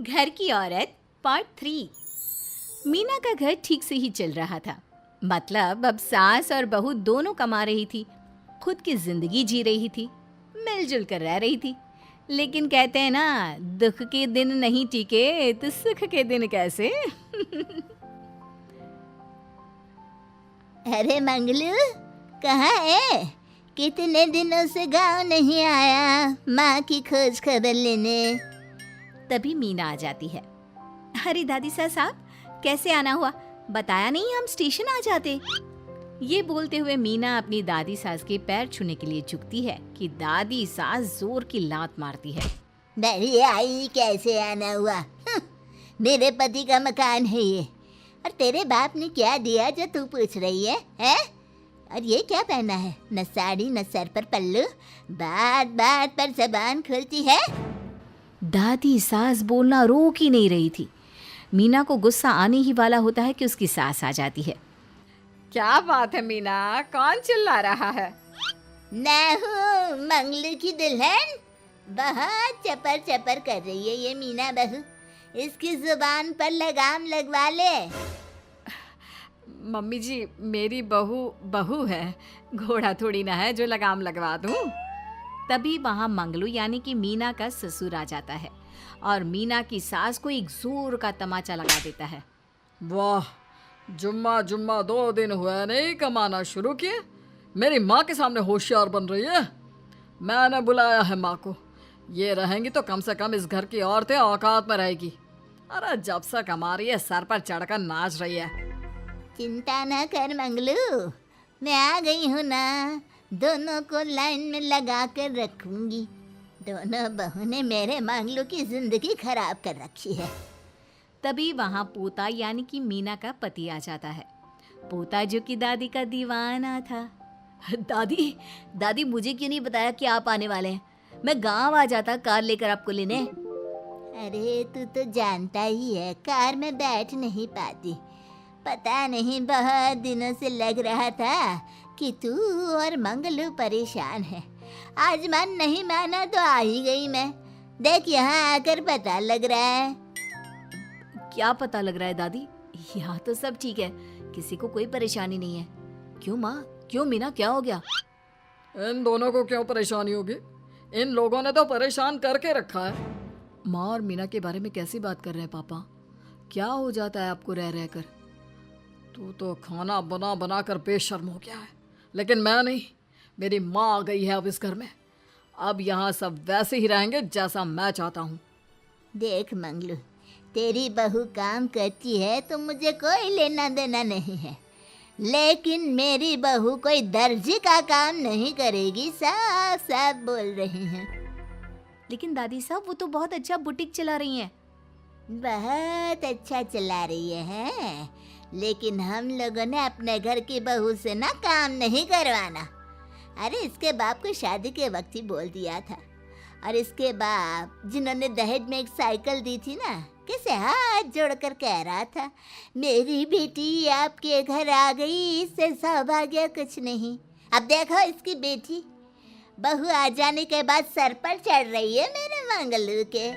घर की औरत पार्ट 3। मीना का घर ठीक से ही चल रहा था। मतलब अब सास और बहू दोनों कमा रही थी, खुद की जिंदगी जी रही थी, मिलजुल कर रह रही थी। लेकिन कहते हैं ना, दुख के दिन नहीं टिके तो सुख के दिन कैसे। अरे मंगलू, कहाँ है? कितने दिनों से गांव नहीं आया माँ की खोज खबर लेने। तभी मीना आ जाती है। अरे दादी साहब, कैसे आना हुआ? बताया नहीं हम स्टेशन आ जाते। ये बोलते हुए मीना अपनी दादी सास के पैर छूने के लिए झुकती है कि दादी सास जोर की लात मारती है। बड़ी आई, कैसे आना हुआ? मेरे पति का मकान है ये। और तेरे बाप ने क्या दिया जो तू पूछ रही है, हैं? और ये क्या पहना है? न साड़ी न सर पर पल्लू, बात बात पर जबान खुलती है। दादी सास बोलना रोक ही नहीं रही थी। मीना को गुस्सा आने ही वाला होता है कि उसकी सास आ जाती है। क्या बात है मीना, कौन चिल्ला रहा है? मैं हूँ मंगलू की दुल्हन। बहुत चपर चपर कर रही है ये मीना बहू। इसकी जुबान पर लगाम लगवा ले। मम्मी जी, मेरी बहू है, घोड़ा थोड़ी ना है जो लगाम लगवा दूं। तभी वहां मंगलू यानी कि मीना का ससुर आ जाता है और मीना की सास को एक जोर का तमाचा लगा देता है। वाह, जुम्मा जुम्मा 2 दिन हुए नहीं कमाना शुरू किए, मेरी माँ के सामने होशियार बन रही है। मैंने बुलाया है माँ को, ये रहेंगी तो कम से कम इस घर की औरतें औकात में रहेगी। अरे जब से कमा रही है सर पर चढ़कर नाच रही है। चिंता न कर मंगलू, मैं आ गई हूँ ना। दोनों को लाइन में लगा कर रखूंगी। दोनों बहू ने मेरे मंगलू की जिंदगी खराब कर रखी है। तभी वहां पोता यानी कि मीना का पति आ जाता है। पोता जो कि दादी का दीवाना था। दादी दादी, मुझे क्यों नहीं बताया कि आप आने वाले हैं? मैं गांव आ जाता कार लेकर आपको लेने। अरे तू तो जानता ही है, कार में बैठ नहीं पाती। पता नहीं, बहुत दिनों से लग रहा था कि तू और मंगलू परेशान है। आज मन नहीं माना तो आ ही गई मैं। देख, यहाँ आकर पता लग रहा है। क्या पता लग रहा है दादी? यहाँ तो सब ठीक है, किसी को कोई परेशानी नहीं है। क्यों माँ, क्यों मीना, क्या हो गया? इन दोनों को क्यों परेशानी होगी? इन लोगों ने तो परेशान करके रखा है। माँ और मीना के बारे में कैसी बात कर रहे हैं पापा? क्या हो जाता है आपको रह रहकर? तू तो खाना बना बना कर बेशर्म हो गया है, लेकिन मैं नहीं। मेरी माँ आ गई है अब इस घर में। अब यहाँ सब वैसे ही रहेंगे जैसा मैं चाहता हूँ। देख मंगलू, तेरी बहू काम करती है तो मुझे कोई लेना देना नहीं है, लेकिन मेरी बहू कोई दर्जी का काम नहीं करेगी, साफ साफ बोल रही हैं। लेकिन दादी साहब, वो तो बहुत अच्छा बुटीक चला रही हैं। बहुत अच्छा चला रही है, लेकिन हम लोगों ने अपने घर की बहू से ना काम नहीं करवाना। अरे इसके बाप को शादी के वक्त ही बोल दिया था। और इसके बाप जिन्होंने दहेज में एक साइकिल दी थी ना, कैसे हाथ जोड़कर कह रहा था, मेरी बेटी आपके घर आ गई, इससे सौभाग्य कुछ नहीं। अब देखो इसकी बेटी, बहू आ जाने के बाद सर पर चढ़ रही है मेरे मंगलू के।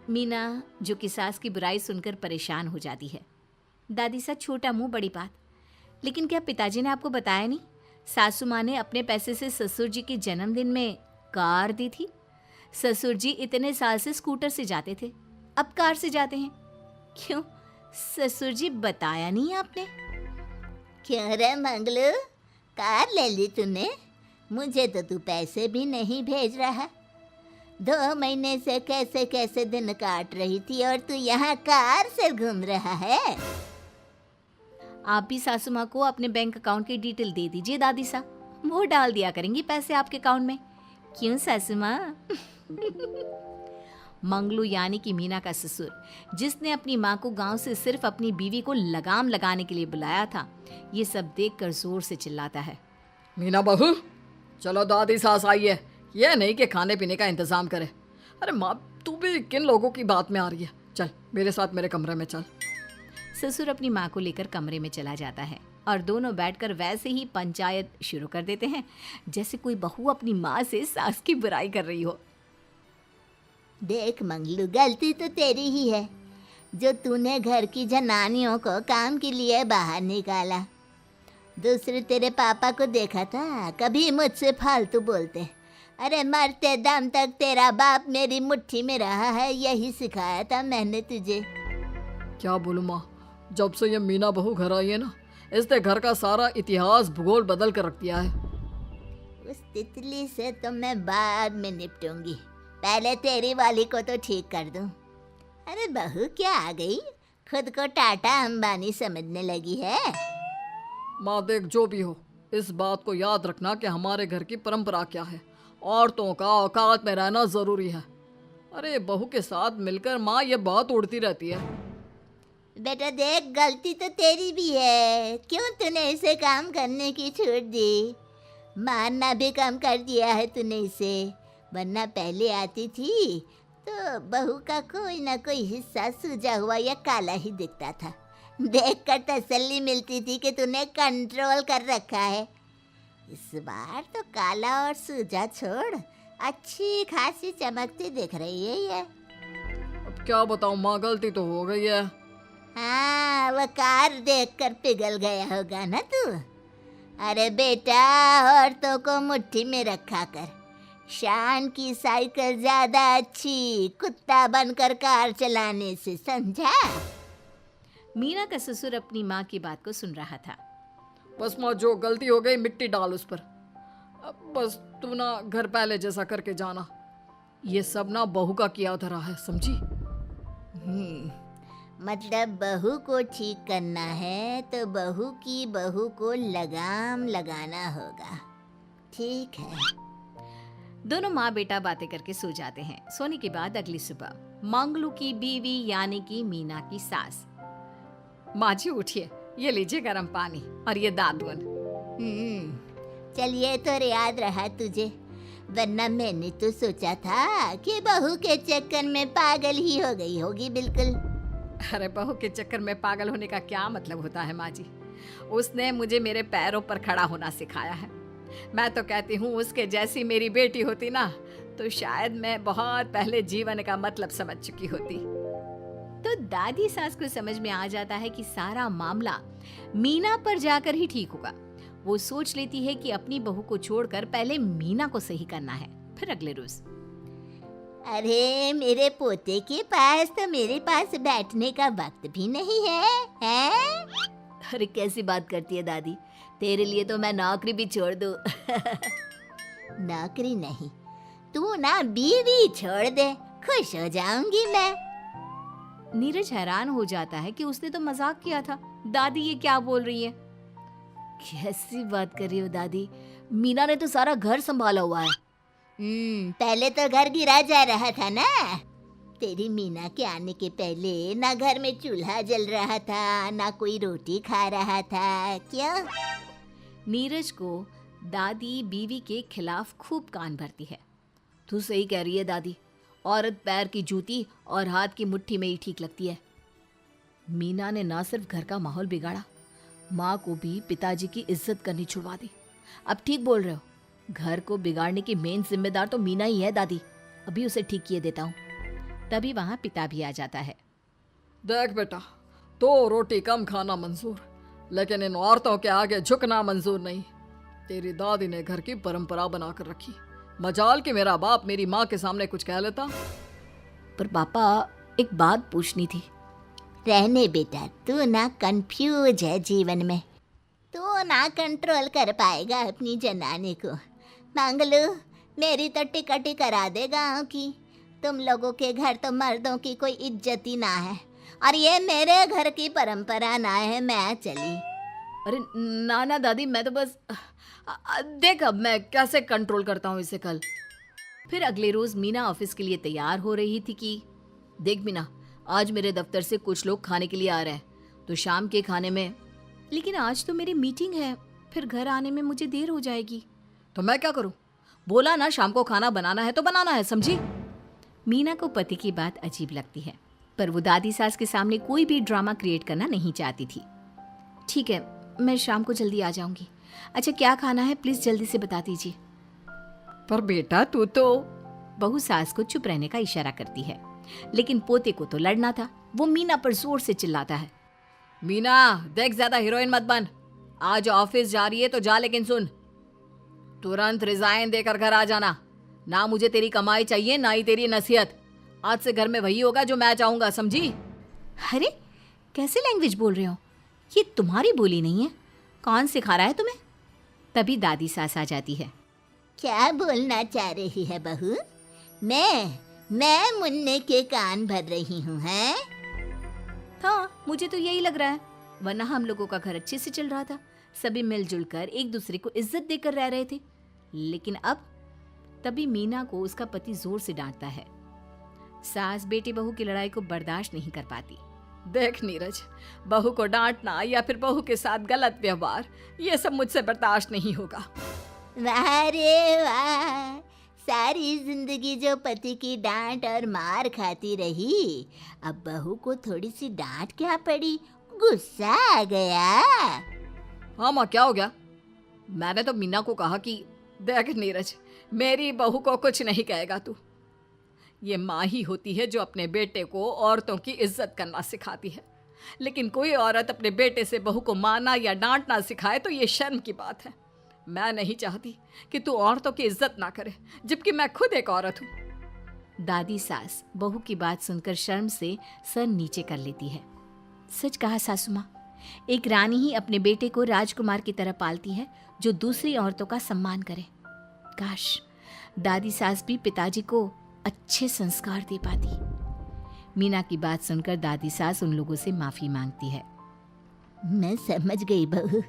मीना जो कि सास की बुराई सुनकर परेशान हो जाती है। दादी सा छोटा मुंह बड़ी बात। लेकिन क्या पिताजी ने आपको बताया नहीं? सासू माँ ने अपने पैसे से ससुर जी के जन्मदिन में कार दी थी। ससुर जी इतने साल से स्कूटर से जाते थे, अब कार से जाते हैं। क्यों ससुर जी, बताया नहीं आपने? क्यों रे मंगलू, कार ले ली तूने? मुझे तो तू पैसे भी नहीं भेज रहा। 2 महीने से कैसे कैसे दिन काट रही थी और तू यहाँ कार से घूम रहा है। आप भी सासू माँ को अपने बैंक अकाउंट की डिटेल दे दीजिए दादी सा, वो डाल दिया करेंगी पैसे आपके अकाउंट में। क्यों सासू माँ? मंगलू यानी कि मीना का ससुर, जिसने अपनी माँ को गांव से सिर्फ अपनी बीवी को लगाम लगाने के लिए बुलाया था, ये सब देखकर जोर से चिल्लाता है। मीना बहू, चलो दादी सास आई है, यह नहीं कि खाने पीने का इंतजाम करे। अरे माँ, तू भी किन लोगों की बात में आ रही है? चल मेरे साथ मेरे कमरे में चल। ससुर अपनी माँ को लेकर कमरे में चला जाता है और दोनों बैठकर वैसे ही पंचायत शुरू कर देते हैं जैसे कोई बहू अपनी माँ से सास की बुराई कर रही हो। देख मंगलू, गलती तो तेरी ही है जो तूने घर की जनानियों को काम के लिए बाहर निकाला। दूसरे तेरे पापा को देखा था, कभी मुझसे फालतू बोलते। अरे मरते दम तक तेरा बाप मेरी मुट्ठी में रहा है, यही सिखाया था मैंने तुझे। क्या बोलूं माँ, जब से ये मीना बहू घर आई है ना, इसने घर का सारा इतिहास भूगोल बदल कर रख दिया है। उस तितली से तो मैं बाद में निपटूंगी, पहले तेरी वाली को तो ठीक कर दूं। अरे बहू क्या आ गई, खुद को टाटा अंबानी समझने लगी है। माँ देख, जो भी हो, इस बात को याद रखना कि हमारे घर की परंपरा क्या है। औरतों का औकात में रहना जरूरी है। अरे बहू के साथ मिलकर माँ ये बात उड़ती रहती है। बेटा देख, गलती तो तेरी भी है, क्यों तूने इसे काम करने की छूट दी। मारना भी कम कर दिया है तूने इसे, वरना पहले आती थी तो बहू का कोई ना कोई हिस्सा सूजा हुआ या काला ही दिखता था। देखकर तसल्ली मिलती थी कि तूने कंट्रोल कर रखा है। इस बार तो काला और सूजा छोड़, अच्छी खासी चमकती दिख रही है ये। अब क्या बताऊं माँ, गलती तो हो गई है। हाँ, वो कार देखकर पिघल गया होगा ना तू। अरे बेटा, औरतों को मुट्ठी में रखा कर। शान की साइकिल ज्यादा अच्छी कुत्ता बनकर कार चलाने से, समझा। मीना का ससुर अपनी माँ की बात को सुन रहा था। बस माँ, जो गलती हो गई मिट्टी डाल उस पर। अब बस तू ना घर पहले जैसा करके जाना। ये सब ना बहू का किया धरा है, समझी। मतलब बहू को ठीक करना है तो बहू की बहू को लगाम लगाना होगा, ठीक है। दोनों माँ बेटा बातें करके सो जाते हैं। सोने के बाद अगली सुबह मंगलू की बीवी यानी कि मीना की सास, माँ जी उठिए, ये लीजिए गर्म पानी और ये दादुन। चलिए तो याद रहा तुझे, वरना मैंने तो सोचा था कि बहू के चक्कर में पागल ही हो गई होगी बिल्कुल। अरे बहू के चक्कर में पागल होने का क्या मतलब होता है माँ जी। उसने मुझे मेरे पैरों पर खड़ा होना सिखाया है। मैं तो कहती हूँ उसके जैसी मेरी बेटी होती ना तो शायद मैं बहुत पहले जीवन का मतलब समझ चुकी होती। तो दादी सास को समझ में आ जाता है कि सारा मामला मीना पर जाकर ही ठीक होगा। वो सोच लेती है कि अपनी बहू को छोड़कर पहले मीना को सही करना है। फिर अगले रोज, अरे मेरे पोते के पास तो मेरे पास बैठने का वक्त भी नहीं है, हैं? अरे कैसी बात करती है दादी, तेरे लिए तो मैं नौकरी भी छोड़ दूं। नौकरी नहीं, तू ना बीवी छोड़ दे, खुश हो जाऊंगी मैं। नीरज हैरान हो जाता है कि उसने तो मजाक किया था। दादी ये क्या बोल रही है? कैसी बात कर रही हो दादी, मीना ने तो सारा घर संभाला हुआ है। पहले तो घर गिरा जा रहा था ना। तेरी मीना के आने के पहले ना घर में चूल्हा जल रहा था, ना कोई रोटी खा रहा था, क्यों? नीरज को दादी बीवी के खिलाफ खूब कान भरती है। तू सही कह रही है दादी, औरत पैर की जूती और हाथ की मुट्ठी में ही ठीक लगती है। मीना ने ना सिर्फ घर का माहौल बिगाड़ा, माँ को भी पिताजी की इज्जत करनी छुड़वा दी। अब ठीक बोल रहे हो, घर को बिगाड़ने की मेन जिम्मेदार तो मीना ही है दादी। अभी उसे ठीक किए देता हूँ। तभी वहाँ पिता भी आ जाता है। देख बेटा, तो रोटी कम खाना मंजूर, लेकिन इन औरतों के आगे झुकना मंजूर नहीं। तेरी दादी ने घर की परंपरा बनाकर रखी, मजाल कि मेरा बाप मेरी माँ के सामने कुछ कह लेता। पर पापा, एक बात पूछनी थी। रहने बेटा, तू ना कंफ्यूज है जीवन में, तू ना कंट्रोल कर पाएगा अपनी जनानी को। मंगलू, मेरी तो टिकट ही करा दे गाँव की। तुम लोगों के घर तो मर्दों की कोई इज्जत ही ना है, और ये मेरे घर की परंपरा ना है, मैं चली। अरे ना ना दादी, मैं तो बस देख अब मैं कैसे कंट्रोल करता हूँ इसे कल। फिर अगले रोज मीना ऑफिस के लिए तैयार हो रही थी कि देख मीना, आज मेरे दफ्तर से कुछ लोग खाने के लिए आ रहे हैं, तो शाम के खाने में। लेकिन आज तो मेरी मीटिंग है, फिर घर आने में मुझे देर हो जाएगी। तो मैं क्या करूँ? बोला ना शाम को खाना बनाना है तो बनाना है, समझी। मीना को पति की बात अजीब लगती है, पर वो दादी सास के सामने कोई भी ड्रामा क्रिएट करना नहीं चाहती थी। ठीक है, मैं शाम को जल्दी आ जाऊंगी। अच्छा क्या खाना है प्लीज जल्दी से बता दीजिए। पर बेटा तू तो बहू सास को चुप रहने का इशारा करती है, लेकिन पोते को तो लड़ना था। वो मीना पर जोर से चिल्लाता है, मीना देख ज्यादा हीरोइन मत बन, आज ऑफिस जा रही है तो जा, लेकिन सुन तुरंत रिजाइन देकर घर आ जाना। ना मुझे तेरी कमाई चाहिए ना ही तेरी नसीहत। आज से घर में वही होगा जो मैं चाहूंगा, समझी? अरे कैसे लैंग्वेज बोल रहे हो, ये तुम्हारी बोली नहीं है, कौन सिखा रहा है तुम्हें? तभी दादी सास आ जाती है। क्या बोलना चाह रही है बहू? मैं मुन्ने के कान भर रही हूँ, हैं? हाँ, मुझे तो यही लग रहा है, वरना हम लोगों का घर अच्छे से चल रहा था, सभी मिलजुल कर एक दूसरे को इज्जत देकर रह रहे थे। लेकिन अब तभी मीना को उसका पति जोर से डांटता है। सास बेटी बहू की लड़ाई को बर्दाश्त नहीं कर पाती। देख नीरज, बहू को डांटना या फिर बहू के साथ गलत व्यवहार, ये सब मुझसे बर्दाश्त नहीं होगा। वाह रे वाह, सारी जिंदगी जो पति की डांट और मार खाती रही, अब बहू को थोड़ी सी डांट क्या पड़ी, गुस्सा आ गया। हाँ माँ, क्या हो गया? मैंने तो मीना को कहा कि देख नीरज, मेरी बहू को कुछ नहीं कहेगा तू। ये माँ ही होती है जो अपने बेटे को औरतों की इज्जत करना सिखाती है, लेकिन कोई औरत अपने बेटे से बहू को मारना या डांटना सिखाए तो ये शर्म की बात है। मैं नहीं चाहती कि तू औरतों की इज्जत ना करे, जबकि मैं खुद एक औरत हूँ। दादी सास बहू की बात सुनकर शर्म से सर नीचे कर लेती है। सच कहा सासू माँ, एक रानी ही अपने बेटे को राजकुमार की तरह पालती है जो दूसरी औरतों का सम्मान करे। काश दादी सास भी पिताजी को अच्छे संस्कार दे पाती। मीना की बात सुनकर दादी सास उन लोगों से माफी मांगती है। मैं समझ गई बहू,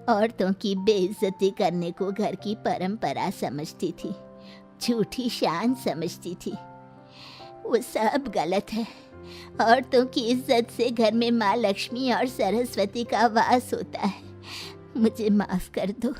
औरतों की बेइज्जती करने को घर की परंपरा समझती थी, झूठी शान समझती थी। वो सब गलत है। औरतों की इज्जत से घर में माँ लक्ष्मी और सरस्वती का वास होता है। मुझे माफ कर दो।